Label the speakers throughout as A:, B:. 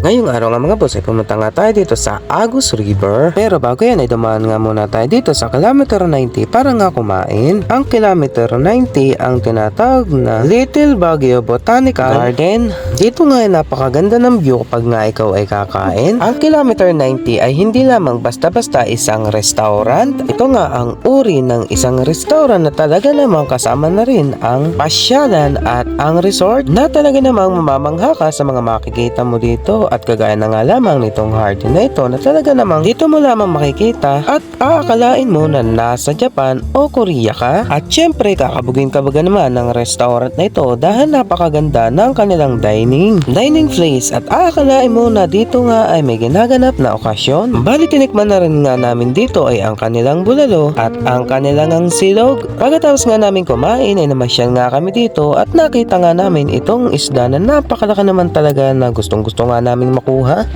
A: Ngayong araw nga mga boss ay pumunta nga tayo dito sa Agus River. Pero bago yan ay dumaan nga muna tayo dito sa kilometer 90 para nga kumain. Ang kilometer 90 ang tinatawag na Little Baguio Botanical Garden. Dito nga ay napakaganda ng view kapag nga ikaw ay kakain. Ang kilometer 90 ay hindi lamang basta-basta isang restaurant. Ito nga ang uri ng isang restaurant na talaga namang kasama na rin ang pasyalan at ang resort na talaga namang mamamangha ka sa mga makikita mo dito. At kagaya na nga lamang nitong hardin na ito na talaga namang dito mo lamang makikita at aakalain mo na nasa Japan o Korea ka. At syempre kakabugin-kabuga naman ng restaurant na ito dahil napakaganda ng kanilang dining place at aakalain mo na dito nga ay may ginaganap na okasyon. Bali tinikman na rin nga namin dito ay ang kanilang bulalo at ang kanilang ang silog. Pagkatapos nga namin kumain ay namasyal nga kami dito at nakita nga namin itong isda na napakalaki naman talaga na gustong-gusto nga namin makuha.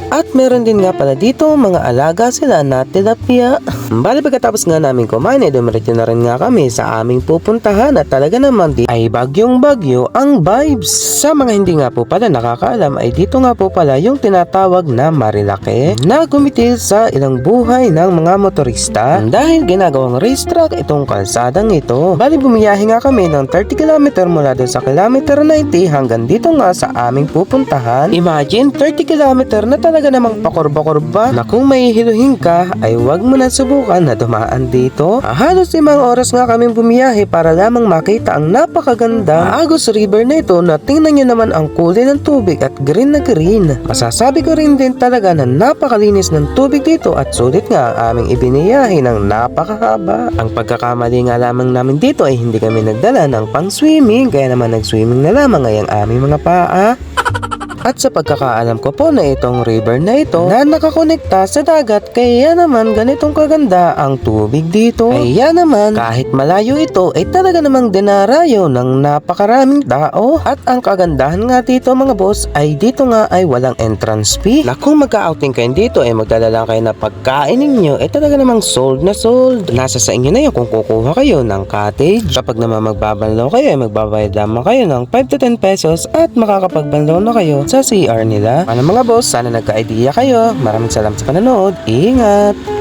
A: At meron din nga pala dito mga alaga sila na tilapia. Bali pagkatapos nga namin kumain ay dumiretso na rin nga kami sa aming pupuntahan at talaga naman di ay bagyong bagyo ang vibes. Sa mga hindi nga po pala nakakaalam ay dito nga po pala yung tinatawag na Marilake na gumitil sa ilang buhay ng mga motorista dahil ginagawang racetrack itong kalsadang ito. Bali bumiyahe nga kami ng 30 km mula doon sa kilometer 90 hanggang dito nga sa aming pupuntahan. Imagine 30 km na talaga namang pakurba-kurba na kung mahihiluhin ka ay wag mo na subukan na dumaan dito. Halos 5 oras nga kaming bumiyahe para lamang makita ang napakaganda Agus River na ito na tingnan nyo naman ang kulay ng tubig at green na green. Masasabi ko rin din talaga na napakalinis ng tubig dito at sulit nga ang aming ibiniyahe ng napakahaba. Ang pagkakamali nga lamang namin dito ay hindi kami nagdala ng pang swimming kaya naman nag-swimming na lamang ay ang aming mga paa. At sa pagkakaalam ko po na itong river na ito na nakakonekta sa dagat kaya naman ganitong kaganda ang tubig dito. Kaya naman kahit malayo ito ay talaga namang dinarayo ng napakaraming tao. At ang kagandahan nga dito mga boss ay dito nga ay walang entrance fee. Na kung magka-outing kayo dito ay magdala lang kayo na pagkain ninyo ay talaga namang sold na sold. Nasa sa inyo na yun kung kukuha kayo ng cottage. Kapag naman magbabanlaw kayo ay magbabayad lamang kayo ng 5 to 10 pesos at makakapagbanlaw na kayo sa CR nila. Ano mga boss, sana nagka-idea kayo. Maraming salamat sa panonood. Ingat!